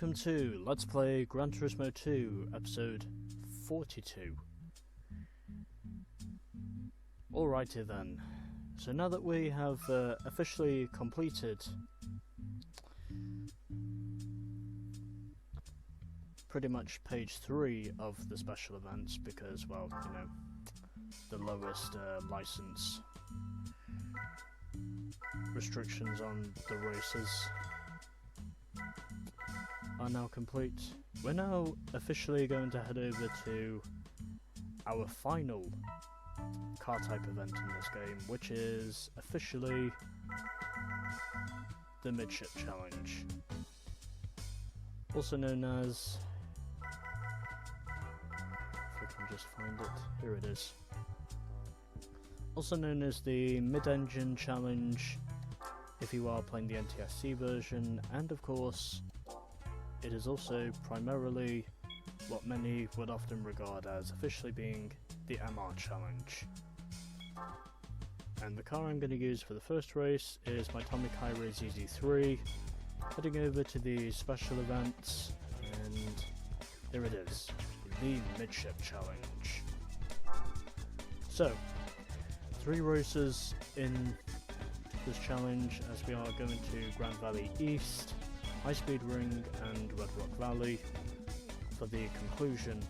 welcome to Let's Play Gran Turismo 2, episode 42. Alrighty then, so now that we have officially completed pretty much page 3 of the special events, because, well, you know, the lowest license restrictions on the races are now complete. We're now officially going to head over to our final car type event in this game, which is officially the Midship Challenge, also known as, if I can just find it, here it is, also known as the Mid-Engine Challenge if you are playing the NTSC version, and of course it is also primarily what many would often regard as officially being the MR Challenge. And the car I'm going to use for the first race is my Tommy Kyrie ZZ3, heading over to the special events, and there it is, the Midship Challenge. So, 3 races in this challenge, as we are going to Grand Valley East, High Speed Ring and Red Rock Valley for the conclusion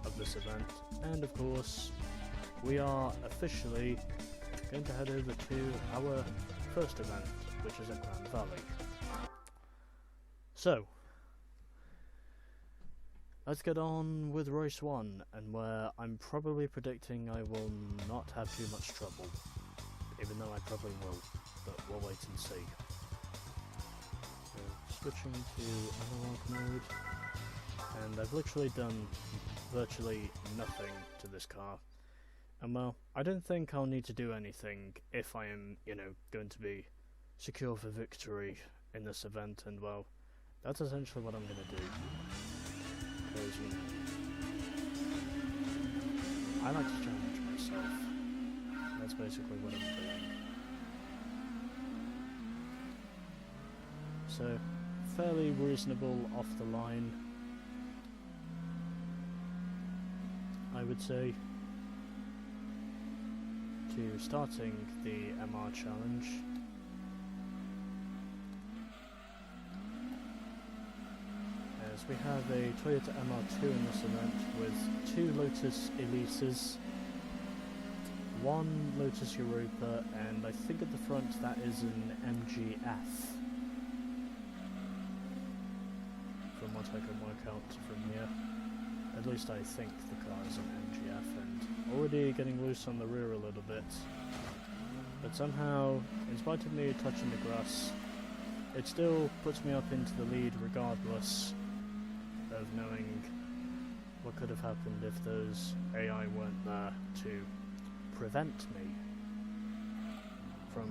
of this event, and of course we are officially going to head over to our first event, which is at Grand Valley. So let's get on with race 1, and where I'm probably predicting I will not have too much trouble, even though I probably will, but we'll wait and see. Switching to analog mode, and I've literally done virtually nothing to this car, and well, I don't think I'll need to do anything if I am, you know, going to be secure for victory in this event, and well, that's essentially what I'm going to do, because, you know, I like to challenge myself. That's basically what I'm doing. So, fairly reasonable off the line, I would say, to starting the MR Challenge. As we have a Toyota MR2 in this event with 2 Lotus Elises, 1 Lotus Europa, and I think at the front that is an MGF. From what I can work out from here. At least I think the car is an MGF, and already getting loose on the rear a little bit. But somehow, in spite of me touching the grass, it still puts me up into the lead regardless of knowing what could have happened if those AI weren't there to prevent me from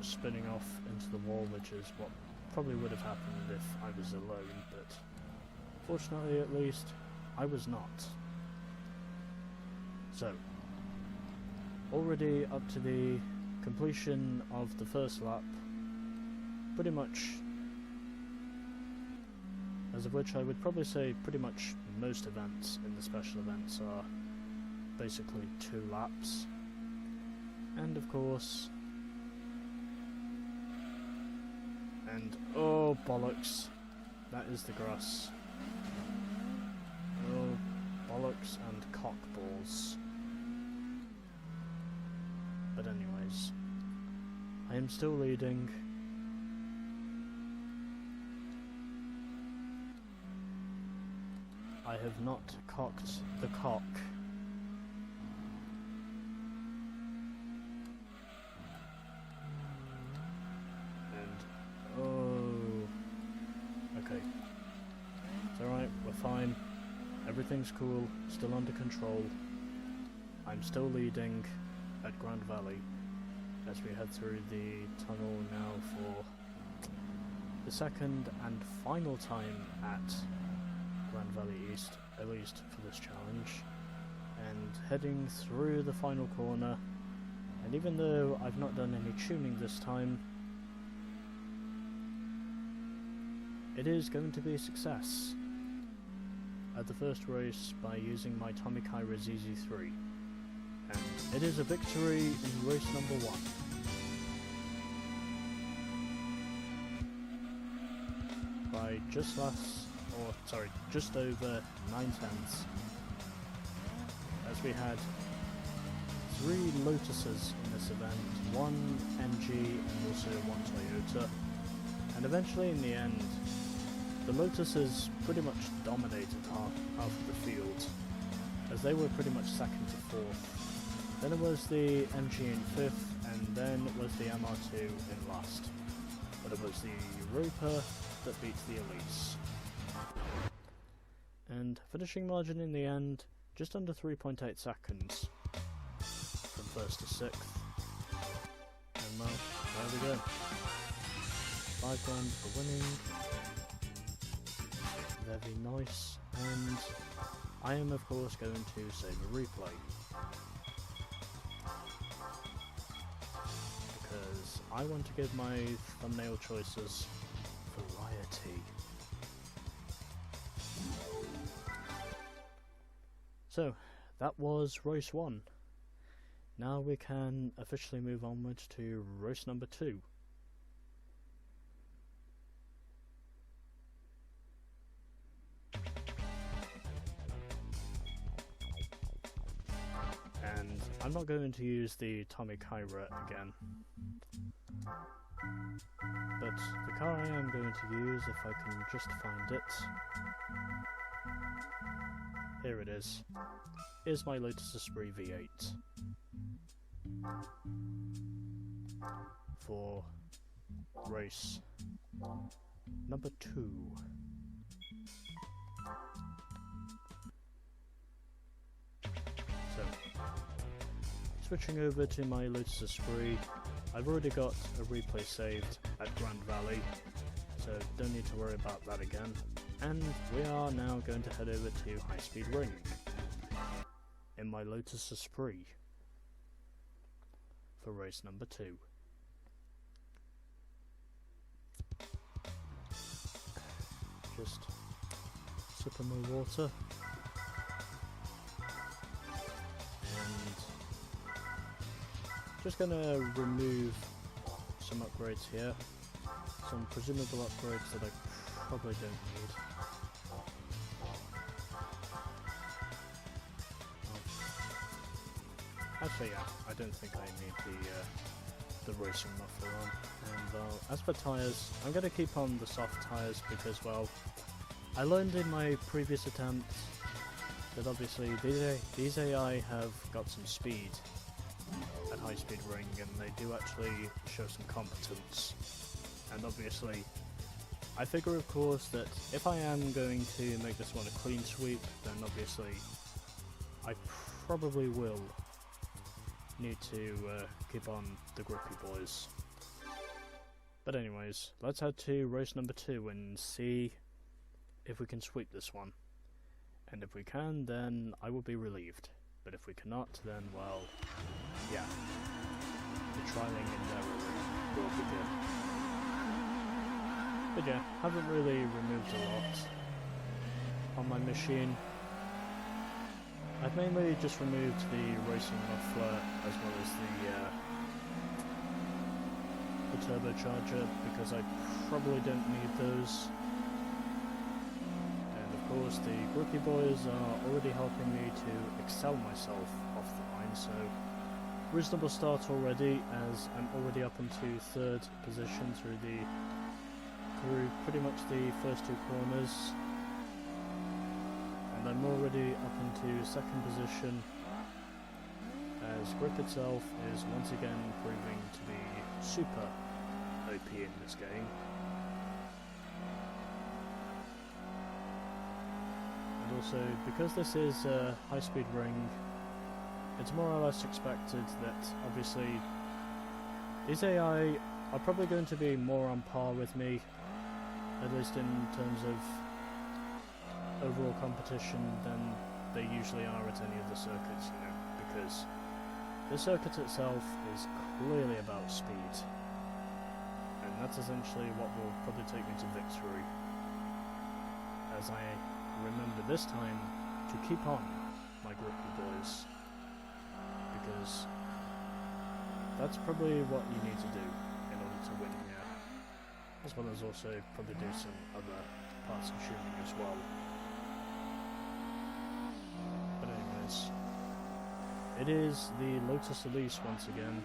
spinning off into the wall, which is what probably would have happened if I was alone, but fortunately at least I was not. So, already up to the completion of the first lap, pretty much, as of which I would probably say pretty much most events in the special events are basically 2 laps, and of course, and oh bollocks, that is the grass. Oh bollocks and cockballs. But anyways, I am still leading. I have not cocked the cock. Okay. It's alright, we're fine. Everything's cool, still under control. I'm still leading at Grand Valley as we head through the tunnel now for the second and final time at Grand Valley East, at least for this challenge. And heading through the final corner, and even though I've not done any tuning this time, it is going to be a success. At the first race by using my Tomikai Razizi 3. And it is a victory in race number 1. By just over 9/10, as we had 3 Lotuses in this event, 1 MG and also 1 Toyota, and eventually in the end the Lotuses pretty much dominated half of the field, as they were pretty much second to fourth. Then it was the MG in 5th, and then it was the MR2 in last. But it was the Europa that beat the Elise. And finishing margin in the end, just under 3.8 seconds from 1st to 6th. And well, there we go. £5 for winning. Very nice. And I am of course going to save a replay, because I want to give my thumbnail choices variety. So, that was race 1. Now we can officially move onwards to race number 2. And I'm not going to use the Tomikai again. But the car I am going to use, if I can just find it, here it is my Lotus Esprit V8 for race number 2. So, switching over to my Lotus Esprit, I've already got a replay saved at Grand Valley, so don't need to worry about that again. And we are now going to head over to High Speed Ring in my Lotus Esprit for race number 2. Just sip of my water. And just going to remove some upgrades here. Some presumable upgrades that I probably don't need. Actually, yeah, I don't think I need the racing muffler on. And as for tyres, I'm going to keep on the soft tyres because, well, I learned in my previous attempts that obviously these AI have got some speed at High Speed Ring, and they do actually show some competence. And obviously, I figure of course that if I am going to make this one a clean sweep, then obviously I probably will need to keep on the grippy boys. But anyways, let's head to race number 2 and see if we can sweep this one. And if we can, then I will be relieved. But if we cannot, then well, yeah, the trialing and error will begin. But yeah, haven't really removed a lot on my machine. I've mainly just removed the racing muffler as well as the turbocharger, because I probably don't need those. And of course the grippy boys are already helping me to excel myself off the line, so reasonable start already, as I'm already up into 3rd position through pretty much the first 2 corners. And I'm already up into 2nd position, as grip itself is once again proving to be super OP in this game. And also, because this is a High Speed Ring, it's more or less expected that obviously these AI are probably going to be more on par with me, at least in terms of overall competition, than they usually are at any of the circuits, you know, because the circuit itself is clearly about speed, and that's essentially what will probably take me to victory. as I remember this time to keep on my grippy boys, because that's probably what you need to do in order to win here, as well as also probably do some other parts of tuning as well. But anyways, it is the Lotus Elise once again,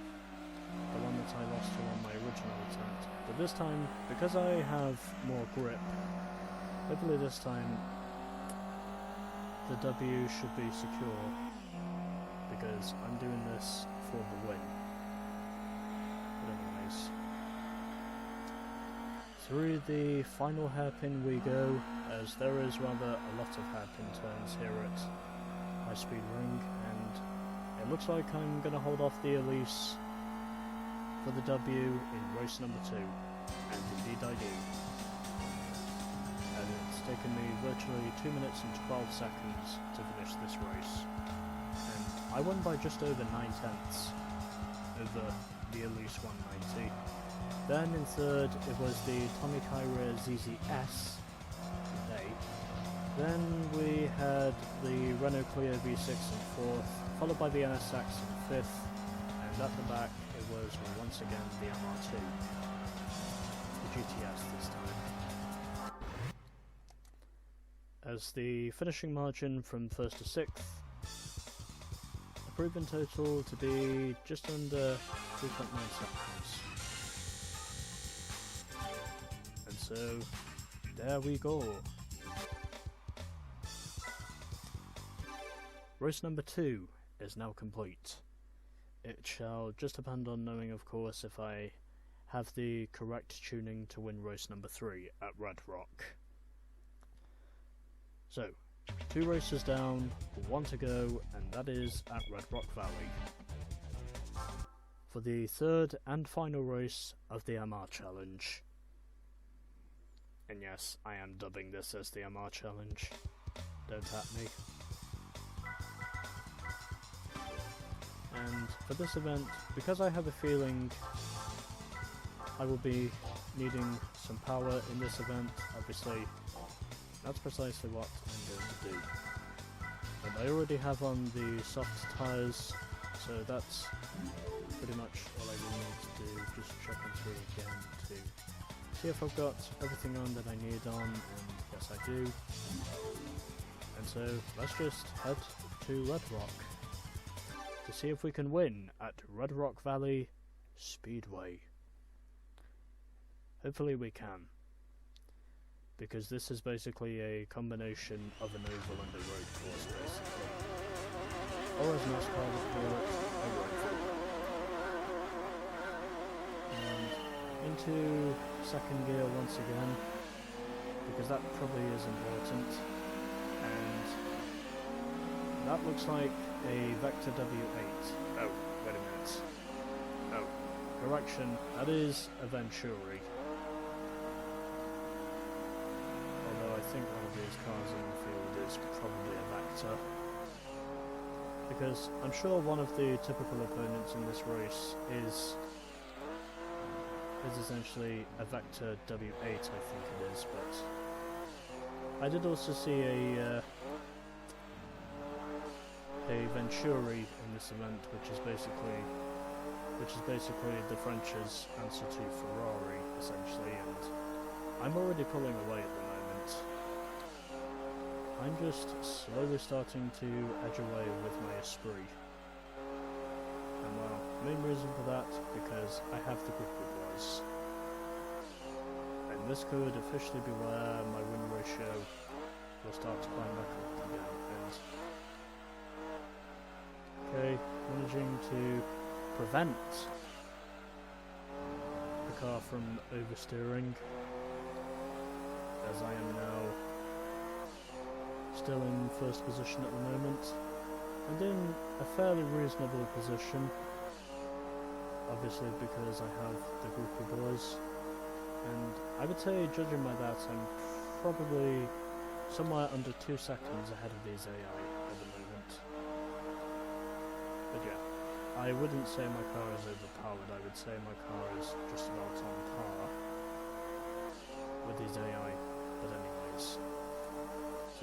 the one that I lost to on my original attempt, but this time, because I have more grip, hopefully this time the W should be secure, because I'm doing this for the win. But anyways, through the final hairpin we go, as there is rather a lot of hairpin turns here at High Speed Ring, and it looks like I'm going to hold off the Elise for the W in race number 2, and indeed I do. And it's taken me virtually 2 minutes and 12 seconds to finish this race, and I won by just over 9/10 over the Elise 190. Then in third it was the Tommy Kyra ZZS. Then we had the Renault Clio V6 in fourth, followed by the NSX in fifth, and at the back it was once again the MR2, the GTS this time. As the finishing margin from first to sixth, a proven total to be just under 3.9 seconds. And so, there we go. Race number 2 is now complete. It shall just depend on knowing, of course, if I have the correct tuning to win race number 3 at Red Rock. So, 2 races down, 1 to go, and that is at Red Rock Valley, for the third and final race of the MR Challenge. And yes, I am dubbing this as the MR Challenge. Don't at me. And for this event, because I have a feeling I will be needing some power in this event, obviously, that's precisely what I'm going to do. And I already have on the soft tyres, so that's pretty much all I really need to do, just checking through again to see if I've got everything on that I need on, and yes I do. And so, let's just head to Red Rock to see if we can win at Red Rock Valley Speedway. Hopefully we can, because this is basically a combination of an oval and a road course, basically. Or as NASCAR would call it, a road. And into second gear once again, because that probably is important. And that looks like a Vector W8. Oh, wait a minute. Oh, correction, that is a Venturi. Although I think one of these cars in the field is probably a Vector. Because I'm sure one of the typical opponents in this race is essentially a Vector W8, I think it is, but I did also see a Venturi in this event, which is basically the French's answer to Ferrari, essentially, and I'm already pulling away at the moment. I'm just slowly starting to edge away with my Esprit. And well, main reason for that, because I have the grippy boys. And this could officially be where my win ratio will start to climb back up again. Okay, managing to prevent the car from oversteering, as I am now still in first position at the moment, and in a fairly reasonable position, obviously because I have the groupie boys, and I would say, judging by that, I'm probably somewhere under 2 seconds ahead of these AI at the moment. But yeah, I wouldn't say my car is overpowered, I would say my car is just about on par with these AI, but anyways.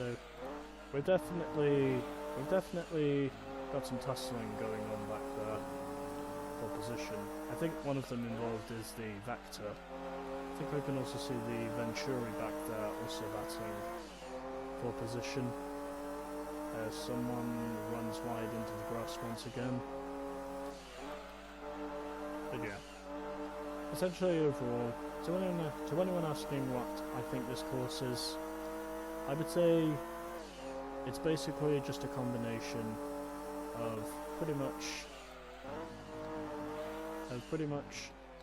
So we've definitely got some tussling going on back there for position. I think one of them involved is the Vector. I think I can also see the Venturi back there also battling for position. Someone runs wide into the grass once again. But yeah, essentially overall, to anyone asking what I think this course is, I would say it's basically just a combination of pretty much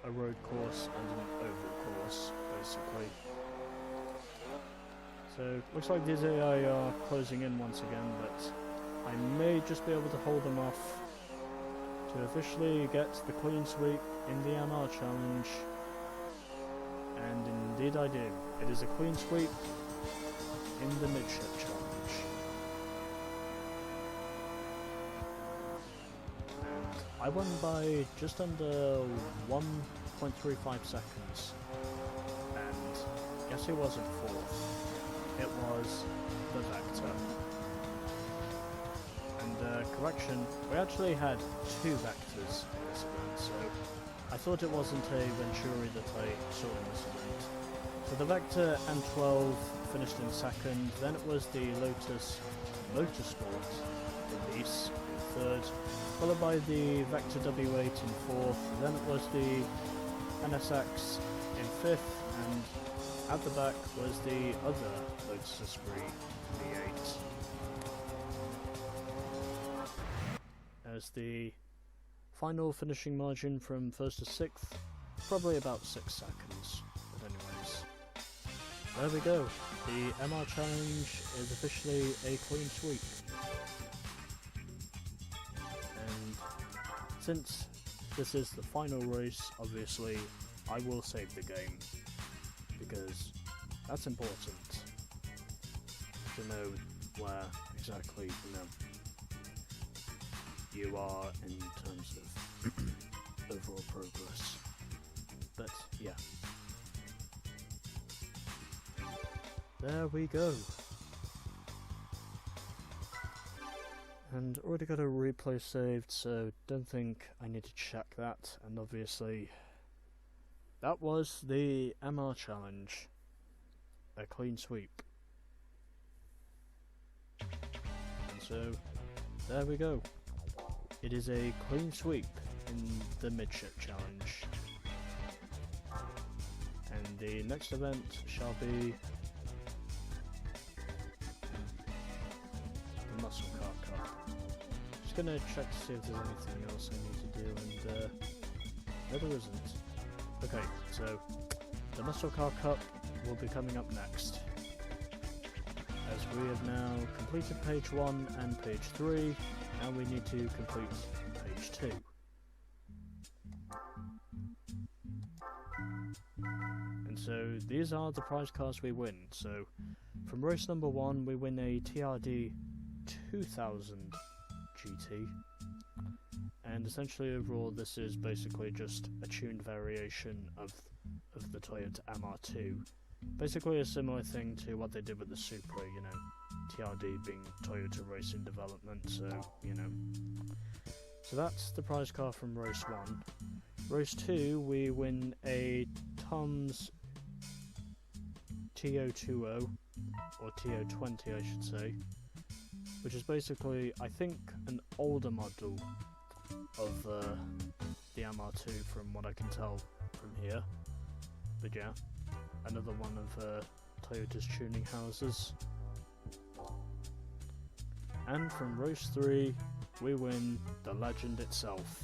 a road course and an oval course, basically. So, looks like these AI are closing in once again, but I may just be able to hold them off to officially get the clean sweep in the MR challenge. And indeed I do. It is a clean sweep in the Midship challenge. And I won by just under 1.35 seconds. And guess who wasn't fourth? It was the Vector. And correction, we actually had two Vectors in this event, so I thought it wasn't a Venturi that I saw in this event. So the Vector M12 finished in second, then it was the Lotus Motorsport release in third, followed by the Vector W8 in fourth, then it was the NSX in fifth, and at the back was the other Lotus Esprit V8. As the final finishing margin from first to sixth, probably about 6 seconds. But anyways, there we go. The MR challenge is officially a clean sweep. And since this is the final race, obviously, I will save the game. Because that's important to know where exactly, you are in terms of overall progress. But yeah, there we go. And already got a replay saved, so don't think I need to check that. And obviously, that was the MR challenge, a clean sweep. And so, there we go. It is a clean sweep in the Midship challenge. And the next event shall be the Muscle Car Cup. Just gonna check to see if there's anything else I need to do, and no, there isn't. Okay, so the Muscle Car Cup will be coming up next, as we have now completed page 1 and page 3, and we need to complete page 2. And so these are the prize cars we win. So from race number 1 we win a TRD 2000 GT. And essentially overall this is basically just a tuned variation of the Toyota MR2. Basically a similar thing to what they did with the Supra, TRD being Toyota Racing Development, so, So that's the prize car from race 1. Race 2 we win a Tom's TO20, or TO20 I should say, which is basically, I think, an older model of the MR2 from what I can tell from here. But yeah, another one of Toyota's tuning houses. And from race 3 we win the legend itself.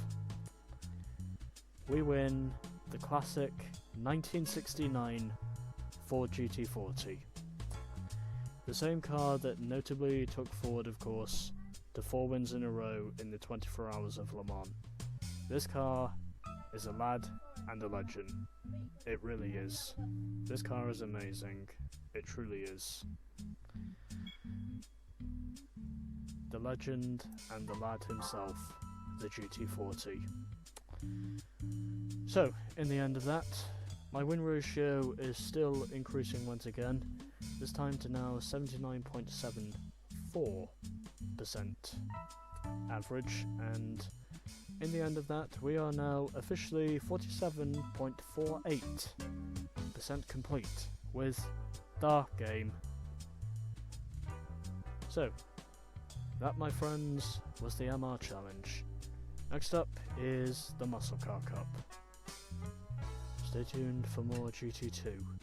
We win the classic 1969 Ford GT40. The same car that notably took Ford, of course, to 4 wins in a row in the 24 Hours of Le Mans. This car is a lad and a legend. It really is. This car is amazing. It truly is. The legend and the lad himself, the GT40. So, in the end of that, my win ratio is still increasing once again. this time to now 79.74% average, and in the end of that we are now officially 47.48% complete with the game. So, that, my friends, was the MR challenge. Next up is the Muscle Car Cup. Stay tuned for more GT2.